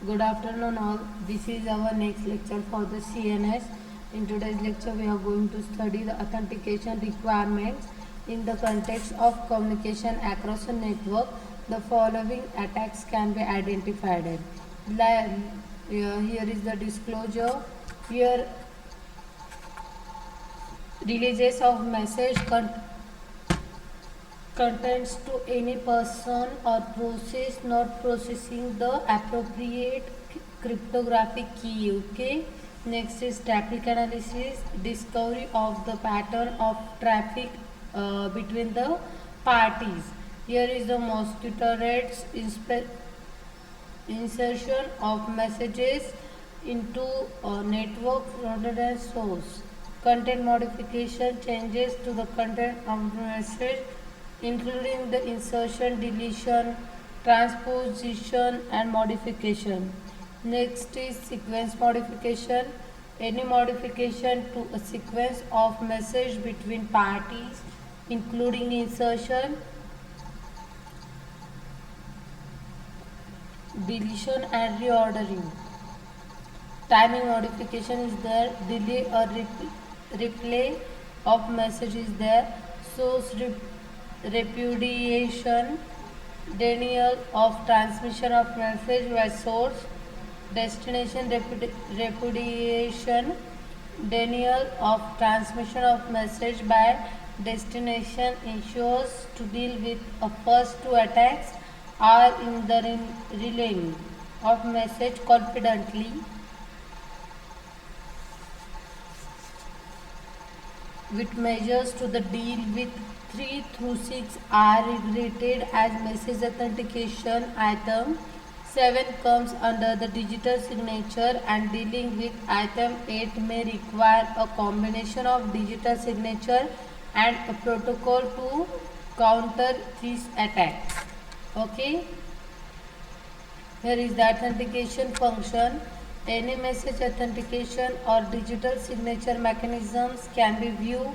Good afternoon all. This is our next lecture for the CNS. In today's lecture we are going to study the authentication requirements in the context of communication across a network. The following attacks can be identified. Here is the disclosure. Here releases of message contents to any person or process not processing the appropriate cryptographic key. Okay, next is traffic analysis, discovery of the pattern of traffic between the parties. Here is the mosquito rates insertion of messages into a network rather than source. Content modification, changes to the content of the message including the insertion, deletion, transposition and modification. Next is sequence modification. Any modification to a sequence of message between parties including insertion, deletion and reordering. Timing modification is there, delay or replay of message is there, source repudiation, denial of transmission of message by source, destination repudiation, denial of transmission of message by destination ensures to deal with a first two attacks are in the relaying of message confidently with measures to the deal with 3 through 6 are rated as message authentication item. 7 comes under the digital signature and dealing with item 8 may require a combination of digital signature and a protocol to counter these attacks. Okay, here is the authentication function. Any message authentication or digital signature mechanisms can be viewed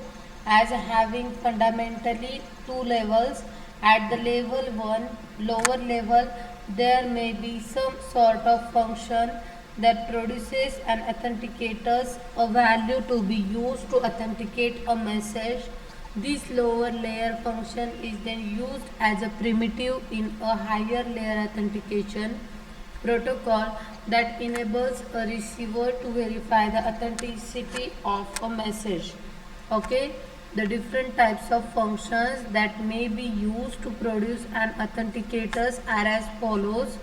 as having fundamentally two levels. At the level 1, lower level, there may be some sort of function that produces an authenticator's a value to be used to authenticate a message. This lower layer function is then used as a primitive in a higher layer authentication protocol that enables a receiver to verify the authenticity of a message. Okay, the different types of functions that may be used to produce an authenticators are as follows.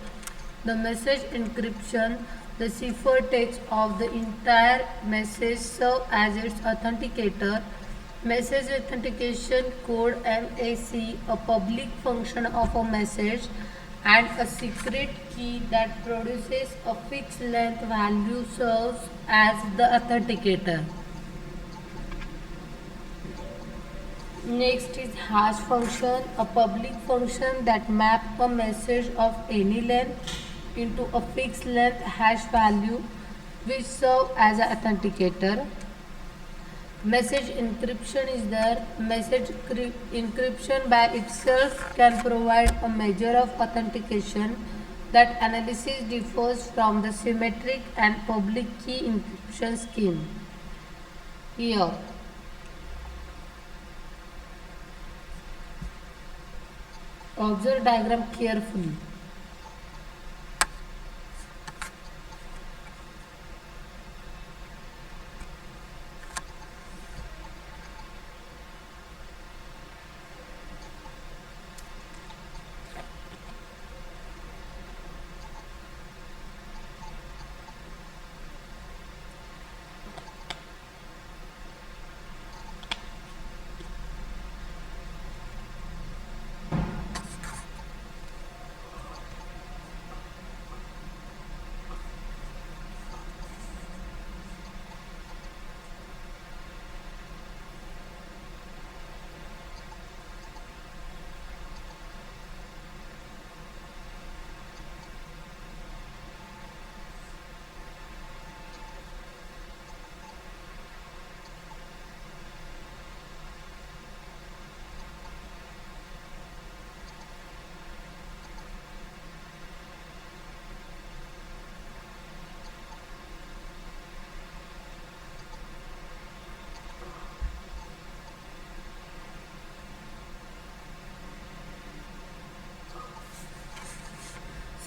The message encryption, the ciphertext of the entire message serves as its authenticator. Message authentication code MAC, a public function of a message and a secret key that produces a fixed length value serves as the authenticator. Next is hash function, a public function that maps a message of any length into a fixed length hash value which serves as an authenticator. Message encryption is there. Message encryption by itself can provide a measure of authentication. That analysis differs from the symmetric and public key encryption scheme. Here, observe diagram carefully.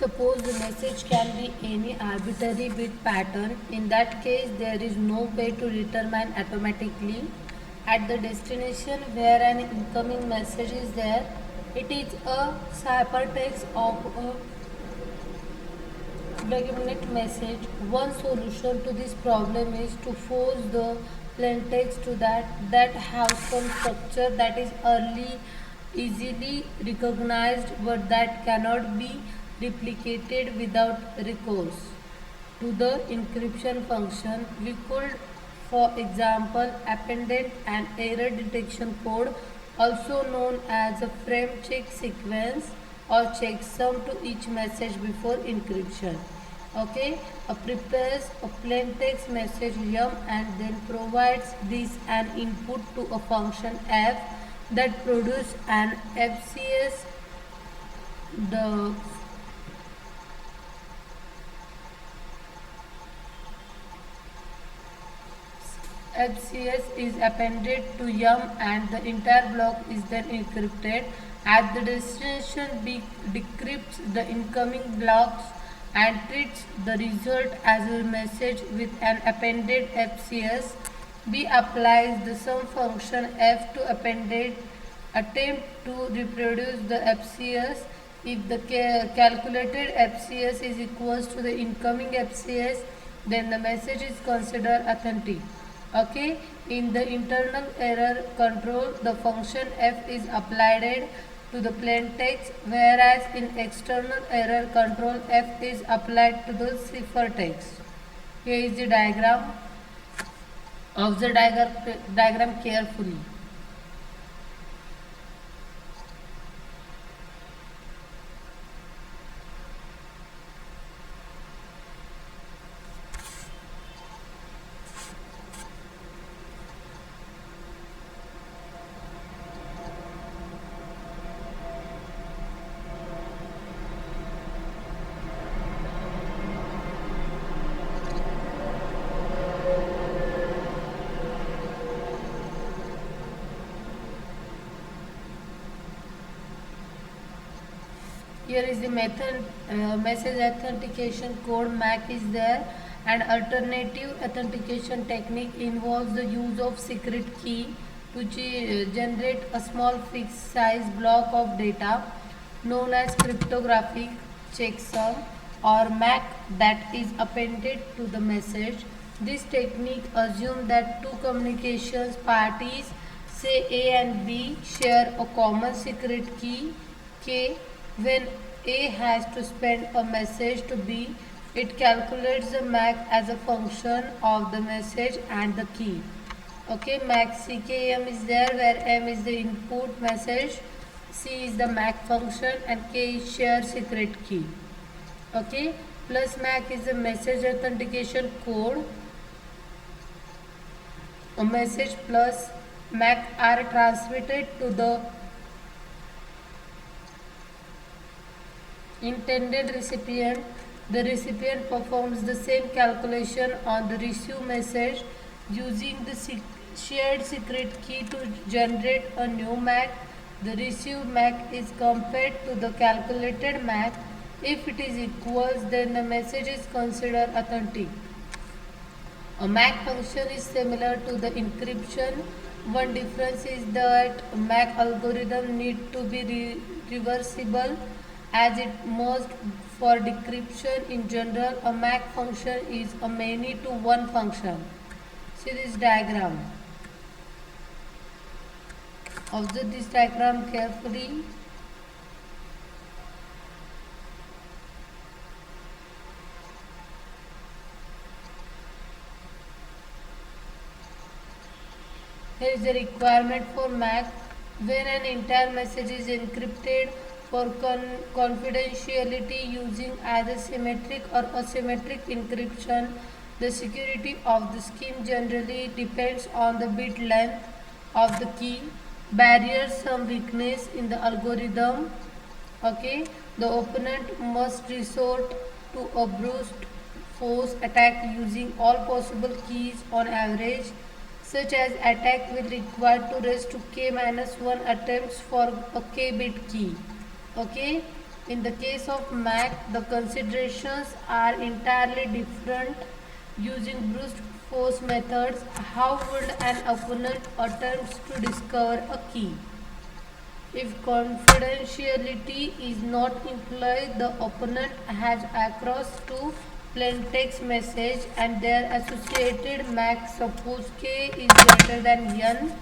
Suppose the message can be any arbitrary bit pattern. In that case, there is no way to determine automatically at the destination where an incoming message is there. It is a ciphertext of a document message. One solution to this problem is to force the plaintext to that have some structure that is easily recognized but that cannot be replicated without recourse to the encryption function. We could, for example, appended an error detection code, also known as a frame check sequence or checksum, to each message before encryption. Okay, prepares a plain text message yum and then provides this an input to a function f that produce an FCS. The FCS is appended to yum and the entire block is then encrypted. At the destination, B decrypts the incoming blocks and treats the result as a message with an appended FCS. B applies the sum function f to appended attempt to reproduce the FCS. If the calculated FCS is equals to the incoming FCS, then the message is considered authentic. Okay, in the internal error control, the function f is applied to the plain text, whereas in external error control, f is applied to the ciphertext. Here is the diagram. Observe the diagram carefully. Here is the message authentication code. MAC is there. An alternative authentication technique involves the use of secret key to generate a small fixed size block of data known as cryptographic checksum or MAC that is appended to the message. This technique assumes that two communications parties, say A and B, share a common secret key K. When A has to send a message to B, it calculates the MAC as a function of the message and the key. Okay, MAC CKM is there where M is the input message, C is the MAC function and K is shared secret key. Okay, plus MAC is the message authentication code. A message plus MAC are transmitted to the intended recipient. The recipient performs the same calculation on the received message using the shared secret key to generate a new MAC. The received MAC is compared to the calculated MAC. If it is equals, then the message is considered authentic. A MAC function is similar to the encryption. One difference is that MAC algorithm need to be reversible as it must. For decryption in general, a MAC function is a many to one function. See this diagram. Observe this diagram carefully. Here is the requirement for MAC. When an entire message is encrypted for confidentiality using either symmetric or asymmetric encryption, the security of the scheme generally depends on the bit length of the key. Barriers some weakness in the algorithm. Okay, the opponent must resort to a brute force attack using all possible keys on average. Such as attack will require to raise to k-1 attempts for a k bit key. Okay, In the case of MAC, the considerations are entirely different. Using brute force methods, how would an opponent attempt to discover a key? If confidentiality is not implied, the opponent has access to plain text message and their associated MAC. Suppose K is greater than N,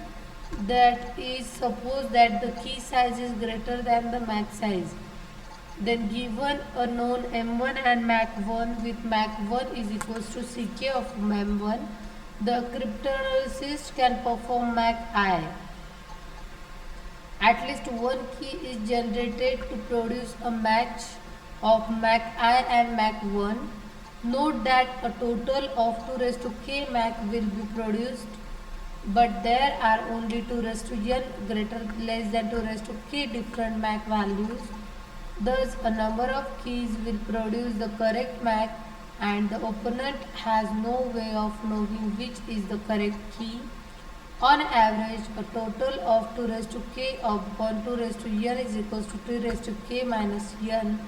that is, suppose that the key size is greater than the MAC size. Then given a known M1 and MAC1 with MAC1 is equals to CK of M1, the cryptanalyst can perform MAC-I. At least one key is generated to produce a match of MAC-I and MAC-1. Note that a total of 2 raised to k MAC will be produced, but there are only 2 raised to n greater less than 2 raised to k different MAC values. Thus, a number of keys will produce the correct MAC and the opponent has no way of knowing which is the correct key. On average, a total of 2 raised to k upon 2 raised to n is equals to 2 raised to k minus n.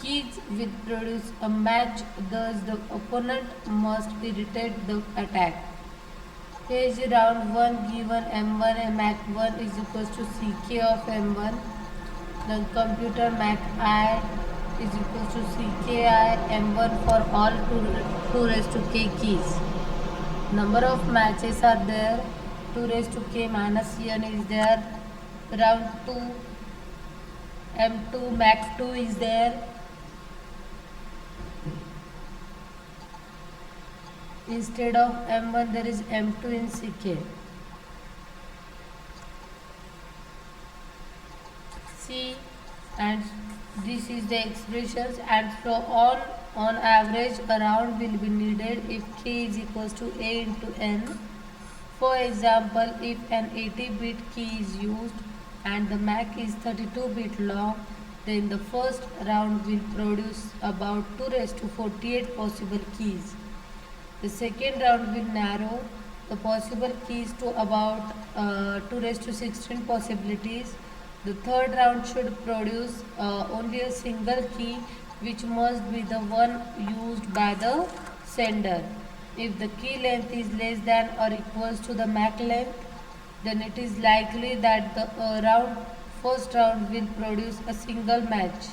Keys will produce a match, thus the opponent must irritate the attack. Here is round 1 given M1 and MAC1 is equals to CK of M1. Then computer MAC-I is equals to CKI M1 for all 2 raised to k keys. Number of matches are there. 2 raised to k minus n is there. Round 2 M2 MAC2 is there. Instead of M1 there is M2 in CK. See, and this is the expressions, and so on average a round will be needed if k is equals to a into n. For example, if an 80-bit key is used and the MAC is 32-bit long, then the first round will produce about 2 raised to 48 possible keys. The second round will narrow the possible keys to about 2 raised to 16 possibilities. The third round should produce only a single key, which must be the one used by the sender. If the key length is less than or equals to the MAC length, then it is likely that the first round will produce a single match.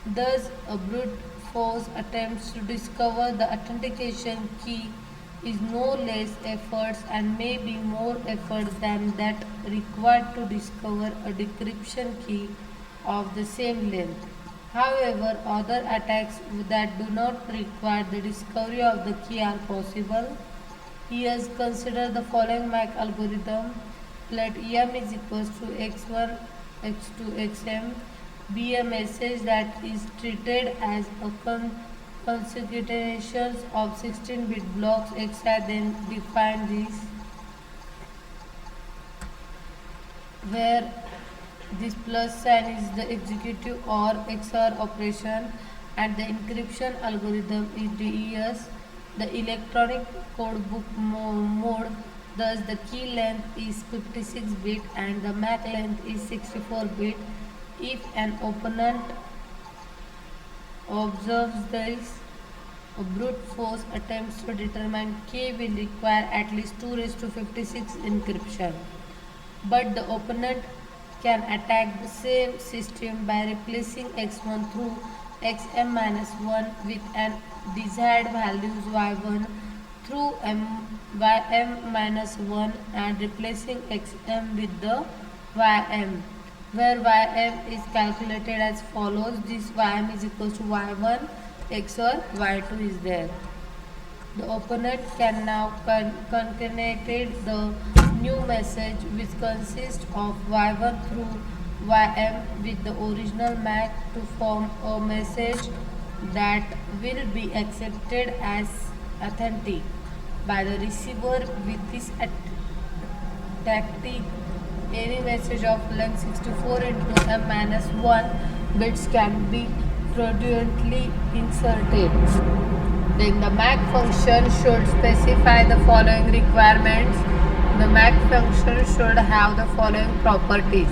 Thus, a brute force attempts to discover the authentication key is no less efforts and may be more effort than that required to discover a decryption key of the same length. However, other attacks that do not require the discovery of the key are possible. Here, consider the following MAC algorithm. Let M is equals to x1, x2, xm be a message that is treated as a consecution of 16-bit blocks. XI then define this, where this plus sign is the executive or XOR operation, and the encryption algorithm is DES, the electronic code book mode. Thus, the key length is 56-bit and the MAC length is 64-bit. If an opponent observes this, a brute force attempts to determine K will require at least 2 raised to 56 encryption. But the opponent can attack the same system by replacing x1 through xm minus 1 with an desired values y1 through ym minus 1 and replacing xm with the ym, where ym is calculated as follows. This ym is equals to y1 XOR y2 is there. The opponent can now concatenate the new message, which consists of y1 through ym with the original MAC to form a message that will be accepted as authentic by the receiver. With this tactic, any message of length 64 into m minus 1 bits can be fraudulently inserted. Then the MAC function should specify the following requirements. The MAC function should have the following properties.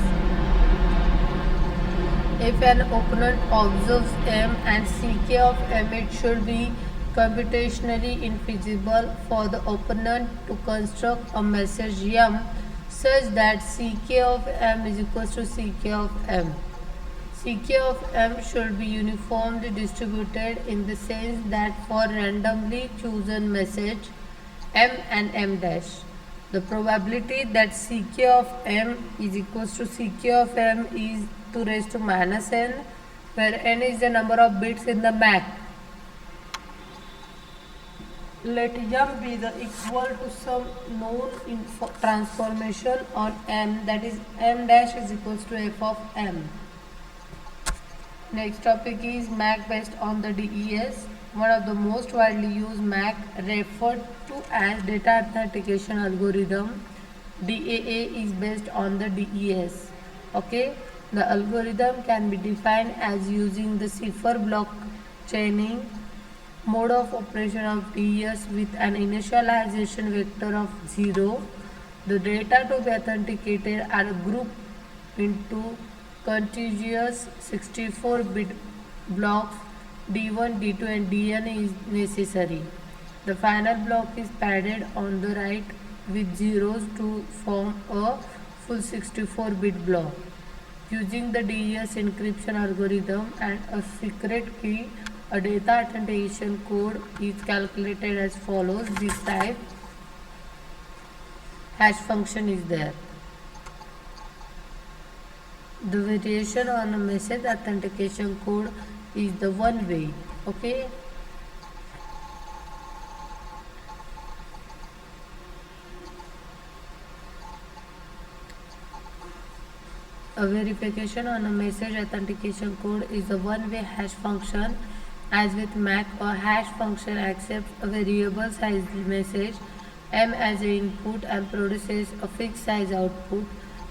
If an opponent observes M and Ck of M, it should be computationally infeasible for the opponent to construct a message M such that Ck of M is equals to Ck of M. Ck of M should be uniformly distributed in the sense that for randomly chosen message M and M dash, the probability that Ck of M is equals to Ck of M is 2 raised to minus n, where n is the number of bits in the MAC. Let M be the equal to some known transformation on M, that is M dash is equals to f of M. Next topic is MAC based on the DES. One of the most widely used MAC referred to as data authentication algorithm, DAA, is based on the DES. Okay, the algorithm can be defined as using the cipher block chaining mode of operation of DES with an initialization vector of 0. The data to be authenticated are grouped into contiguous 64-bit blocks. D1, D2 and Dn is necessary. The final block is padded on the right with zeros to form a full 64-bit block. Using the DES encryption algorithm and a secret key, a data authentication code is calculated as follows. This type hash function is there. The variation on a message authentication code is the one way. Okay. A verification on a message authentication code is a one-way hash function. As with MAC, a hash function accepts a variable size message M as an input and produces a fixed size output,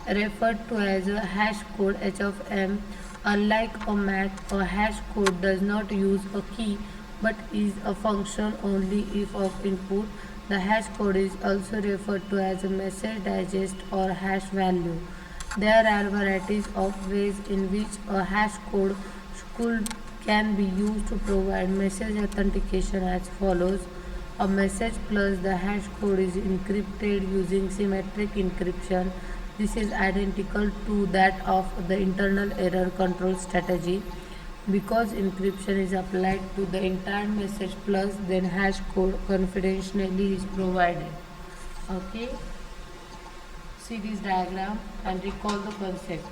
referred to as a hash code H of M. Unlike a MAC, a hash code does not use a key but is a function only if of input. The hash code is also referred to as a message digest or hash value. There are varieties of ways in which a hash code can be used to provide message authentication as follows. A message plus the hash code is encrypted using symmetric encryption. This is identical to that of the internal error control strategy. Because encryption is applied to the entire message plus then hash code confidentially is provided. Okay. See this diagram and recall the concept.